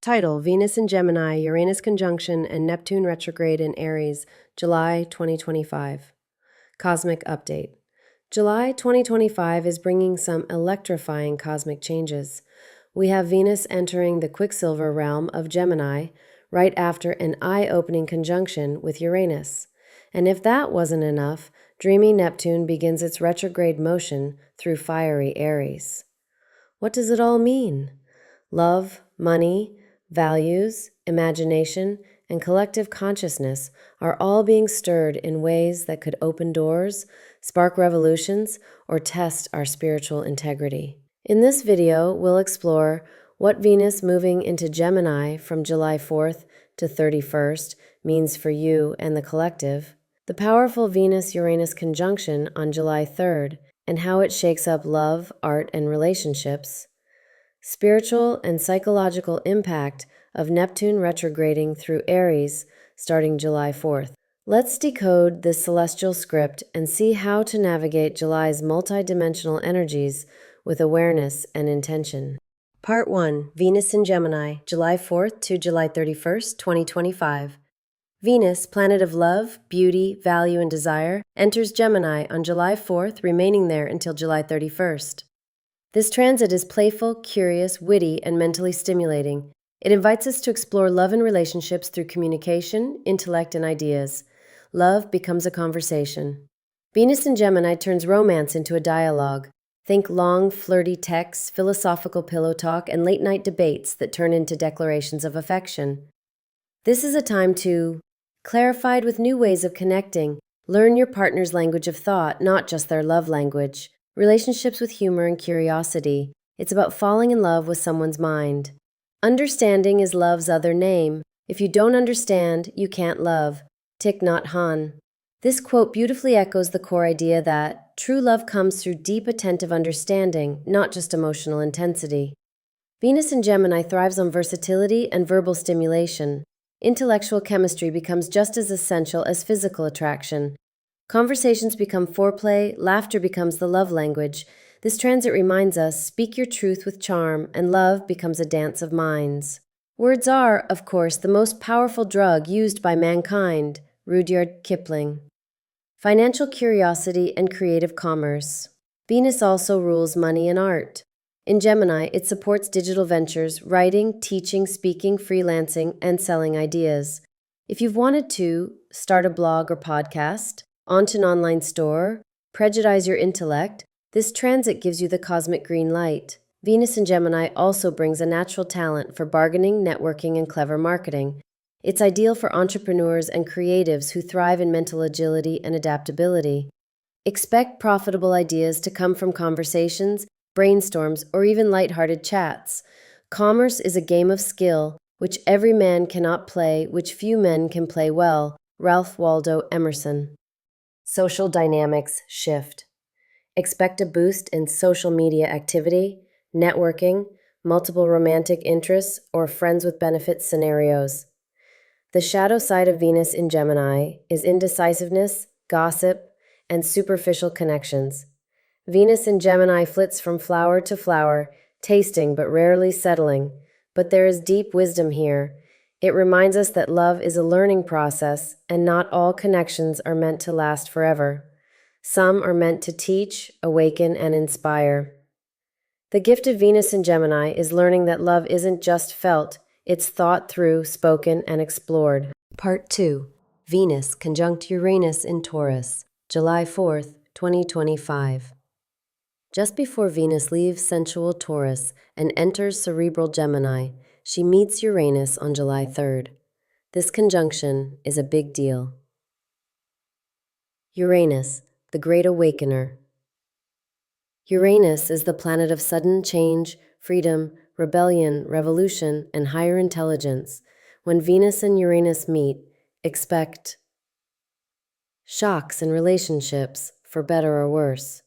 Title: Venus in Gemini, Uranus conjunction, and Neptune retrograde in Aries, July 2025. Cosmic Update. July 2025 is bringing some electrifying cosmic changes. We have Venus entering the Quicksilver realm of Gemini right after an eye-opening conjunction with Uranus. And if that wasn't enough, dreamy Neptune begins its retrograde motion through fiery Aries. What does it all mean? Love, money, values, imagination, and collective consciousness are all being stirred in ways that could open doors, spark revolutions, or test our spiritual integrity. In this video, we'll explore what Venus moving into Gemini from July 4th to 31st means for you and the collective, the powerful Venus-Uranus conjunction on July 3rd, and how it shakes up love, art, and relationships, spiritual and psychological impact of Neptune retrograding through Aries starting July 4th. Let's decode this celestial script and see how to navigate July's multidimensional energies with awareness and intention. Part 1. Venus in Gemini, July 4th to July 31st, 2025. Venus, planet of love, beauty, value, and desire, enters Gemini on July 4th, remaining there until July 31st. This transit is playful, curious, witty, and mentally stimulating. It invites us to explore love and relationships through communication, intellect, and ideas. Love becomes a conversation. Venus in Gemini turns romance into a dialogue. Think long, flirty texts, philosophical pillow talk, and late-night debates that turn into declarations of affection. This is a time to, clarified with new ways of connecting, learn your partner's language of thought, not just their love language. Relationships with humor and curiosity. It's about falling in love with someone's mind. Understanding is love's other name. If you don't understand, you can't love. Thich Nhat Hanh. This quote beautifully echoes the core idea that true love comes through deep attentive understanding, not just emotional intensity. Venus in Gemini thrives on versatility and verbal stimulation. Intellectual chemistry becomes just as essential as physical attraction. Conversations become foreplay, laughter becomes the love language. This transit reminds us, speak your truth with charm, and love becomes a dance of minds. Words are, of course, the most powerful drug used by mankind, Rudyard Kipling. Financial curiosity and creative commerce. Venus also rules money and art. In Gemini, it supports digital ventures, writing, teaching, speaking, freelancing, and selling ideas. If you've wanted to, start a blog or podcast, launch an online store, prejudice your intellect, this transit gives you the cosmic green light. Venus in Gemini also brings a natural talent for bargaining, networking, and clever marketing. It's ideal for entrepreneurs and creatives who thrive in mental agility and adaptability. Expect profitable ideas to come from conversations, brainstorms, or even lighthearted chats. Commerce is a game of skill, which every man cannot play, which few men can play well. Ralph Waldo Emerson. Social dynamics shift. Expect a boost in social media activity, networking, multiple romantic interests, or friends with benefits scenarios. The shadow side of Venus in Gemini is indecisiveness, gossip, and superficial connections. Venus in Gemini flits from flower to flower, tasting but rarely settling. But there is deep wisdom here. It reminds us that love is a learning process, and not all connections are meant to last forever. Some are meant to teach, awaken, and inspire. The gift of Venus in Gemini is learning that love isn't just felt, it's thought through, spoken, and explored. Part 2. Venus conjunct Uranus in Taurus, July 4th, 2025. Just before Venus leaves sensual Taurus and enters cerebral Gemini, she meets Uranus on July 3rd. This conjunction is a big deal. Uranus, the great awakener. Uranus is the planet of sudden change, freedom, rebellion, revolution, and higher intelligence. When Venus and Uranus meet, expect shocks in relationships, for better or worse.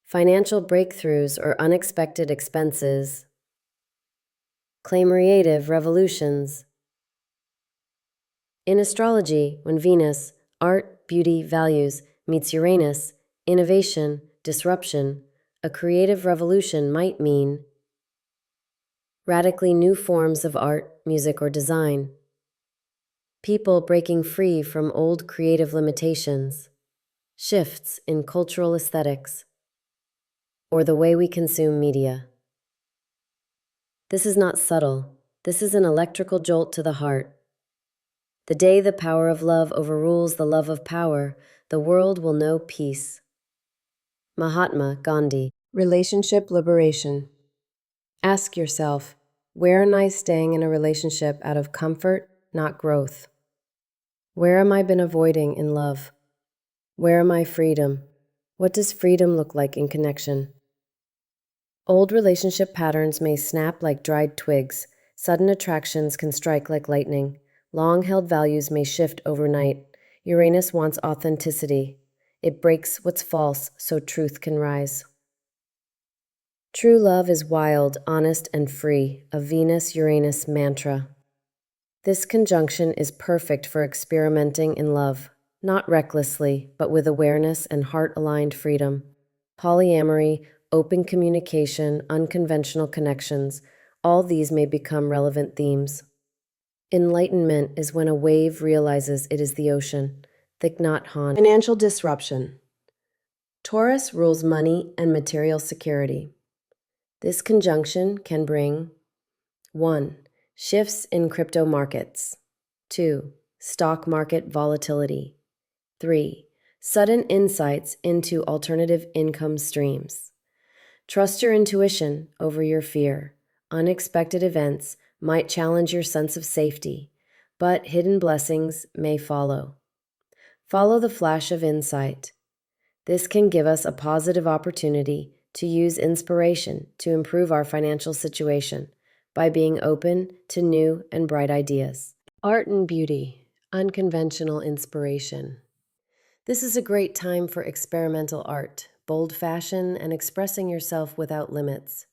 Financial breakthroughs or unexpected expenses. Claimreative revolutions. In astrology, when Venus, art, beauty, values, meets Uranus, innovation, disruption, a creative revolution might mean radically new forms of art, music, or design. People breaking free from old creative limitations, shifts in cultural aesthetics, or the way we consume media. This is not subtle. This is an electrical jolt to the heart. The day the power of love overrules the love of power, the world will know peace. Mahatma Gandhi. Relationship liberation. Ask yourself, where am I staying in a relationship out of comfort, not growth? Where am I been avoiding in love? Where am I freedom? What does freedom look like in connection? Old relationship patterns may snap like dried twigs. Sudden attractions can strike like lightning. Long-held values may shift overnight. Uranus wants authenticity. It breaks what's false so truth can rise. True love is wild, honest, and free, a Venus-Uranus mantra. This conjunction is perfect for experimenting in love, not recklessly, but with awareness and heart-aligned freedom. Polyamory, open communication, unconventional connections, all these may become relevant themes. Enlightenment is when a wave realizes it is the ocean. Thich Nhat Hanh. Financial disruption. Taurus rules money and material security. This conjunction can bring 1. Shifts in crypto markets. 2. Stock market volatility. 3. Sudden insights into alternative income streams. Trust your intuition over your fear. Unexpected events might challenge your sense of safety, but hidden blessings may follow. Follow the flash of insight. This can give us a positive opportunity to use inspiration to improve our financial situation by being open to new and bright ideas. Art and beauty, unconventional inspiration. This is a great time for experimental art, bold fashion, and expressing yourself without limits.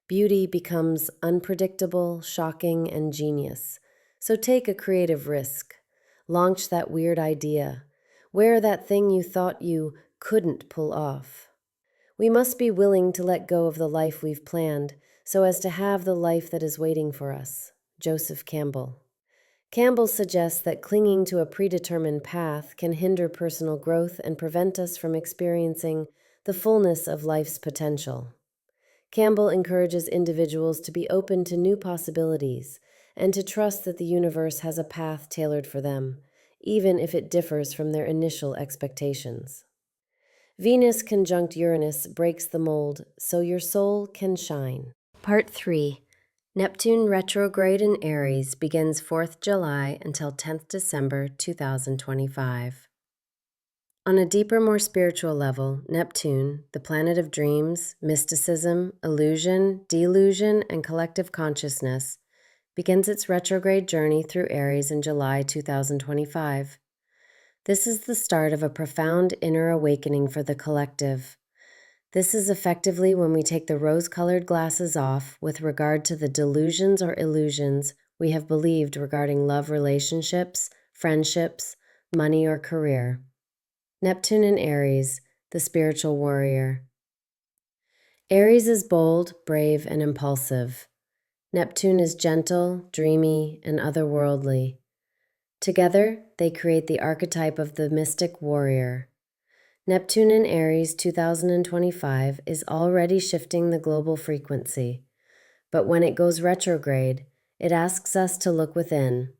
Beauty becomes unpredictable, shocking, and genius. So take a creative risk. Launch that weird idea. Wear that thing you thought you couldn't pull off. We must be willing to let go of the life we've planned so as to have the life that is waiting for us. Joseph Campbell. Campbell suggests that clinging to a predetermined path can hinder personal growth and prevent us from experiencing the fullness of life's potential. Campbell encourages individuals to be open to new possibilities and to trust that the universe has a path tailored for them, even if it differs from their initial expectations. Venus conjunct Uranus breaks the mold so your soul can shine. Part 3. Neptune retrograde in Aries begins 4th July until 10th December 2025. On a deeper, more spiritual level, Neptune, the planet of dreams, mysticism, illusion, delusion, and collective consciousness, begins its retrograde journey through Aries in July 2025. This is the start of a profound inner awakening for the collective. This is effectively when we take the rose-colored glasses off with regard to the delusions or illusions we have believed regarding love relationships, friendships, money, or career. Neptune in Aries, the spiritual warrior. Aries is bold, brave, and impulsive. Neptune is gentle, dreamy, and otherworldly. Together, they create the archetype of the mystic warrior. Neptune in Aries 2025 is already shifting the global frequency, but when it goes retrograde, it asks us to look within.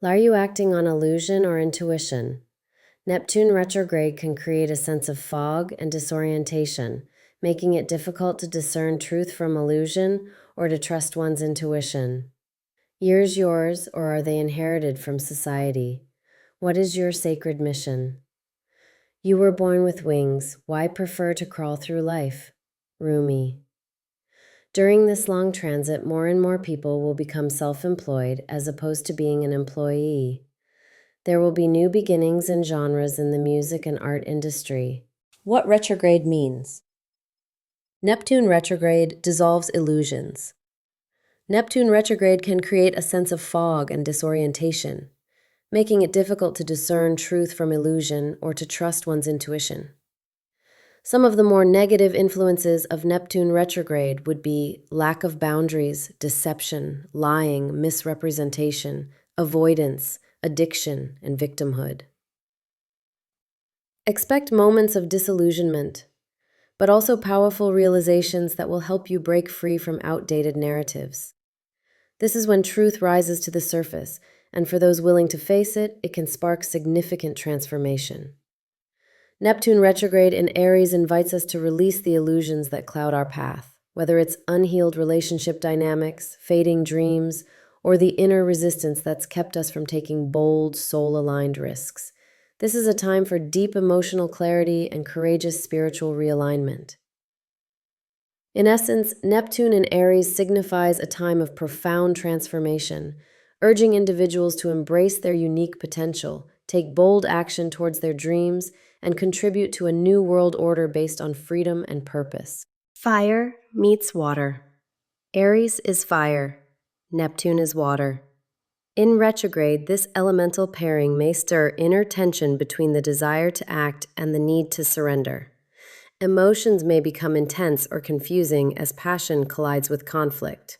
Are you acting on illusion or intuition? Neptune retrograde can create a sense of fog and disorientation, making it difficult to discern truth from illusion or to trust one's intuition. Years yours, or are they inherited from society? What is your sacred mission? You were born with wings. Why prefer to crawl through life? Rumi. During this long transit, more and more people will become self-employed as opposed to being an employee. There will be new beginnings and genres in the music and art industry. What retrograde means? Neptune retrograde dissolves illusions. Neptune retrograde can create a sense of fog and disorientation, making it difficult to discern truth from illusion or to trust one's intuition. Some of the more negative influences of Neptune retrograde would be lack of boundaries, deception, lying, misrepresentation, avoidance, addiction, and victimhood. Expect moments of disillusionment, but also powerful realizations that will help you break free from outdated narratives. This is when truth rises to the surface, and for those willing to face it, it can spark significant transformation. Neptune retrograde in Aries invites us to release the illusions that cloud our path, whether it's unhealed relationship dynamics, fading dreams, or the inner resistance that's kept us from taking bold, soul-aligned risks. This is a time for deep emotional clarity and courageous spiritual realignment. In essence, Neptune in Aries signifies a time of profound transformation, urging individuals to embrace their unique potential, take bold action towards their dreams, and contribute to a new world order based on freedom and purpose. Fire meets water. Aries is fire. Neptune is water. In retrograde, this elemental pairing may stir inner tension between the desire to act and the need to surrender. Emotions may become intense or confusing as passion collides with conflict.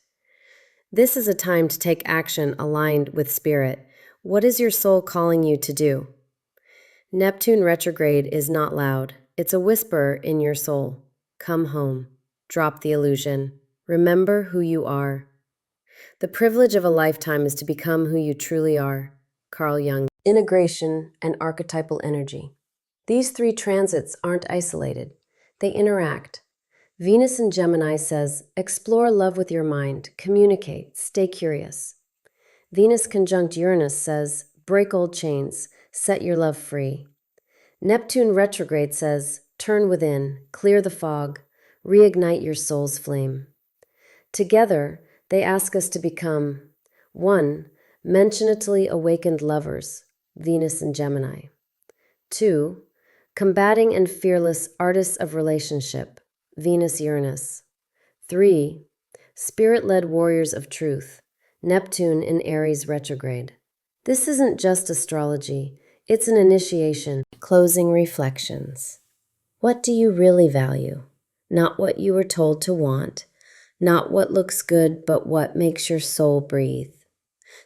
This is a time to take action aligned with spirit. What is your soul calling you to do? Neptune retrograde is not loud. It's a whisper in your soul. Come home. Drop the illusion. Remember who you are. The privilege of a lifetime is to become who you truly are. Carl Jung. Integration and archetypal energy. These three transits aren't isolated. They interact. Venus in Gemini says, explore love with your mind, communicate, stay curious. Venus conjunct Uranus says, break old chains, set your love free. Neptune retrograde says, turn within, clear the fog, reignite your soul's flame. Together, they ask us to become 1. Mentionately awakened lovers, Venus and Gemini. 2. Combating and fearless artists of relationship, Venus-Uranus. 3. Spirit-led warriors of truth, Neptune in Aries retrograde. This isn't just astrology, it's an initiation. Closing reflections. What do you really value? Not what you were told to want, not what looks good, but what makes your soul breathe.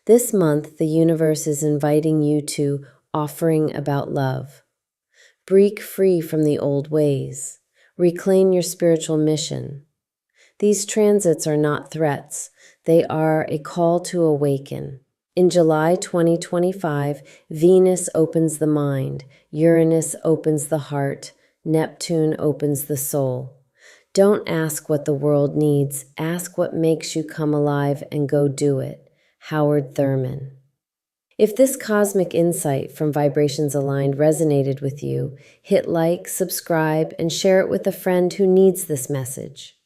This month, the universe is inviting you to offering about love. Break free from the old ways. Reclaim your spiritual mission. These transits are not threats. They are a call to awaken. In July 2025, Venus opens the mind, Uranus opens the heart, Neptune opens the soul. Don't ask what the world needs. Ask what makes you come alive and go do it. Howard Thurman. If this cosmic insight from Vibrations Aligned resonated with you, hit like, subscribe, and share it with a friend who needs this message.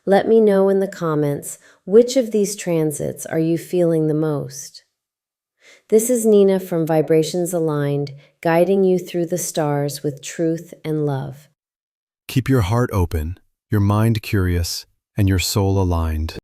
Let me know in the comments, which of these transits are you feeling the most? This is Nina from Vibrations Aligned, guiding you through the stars with truth and love. Keep your heart open, your mind curious, and your soul aligned.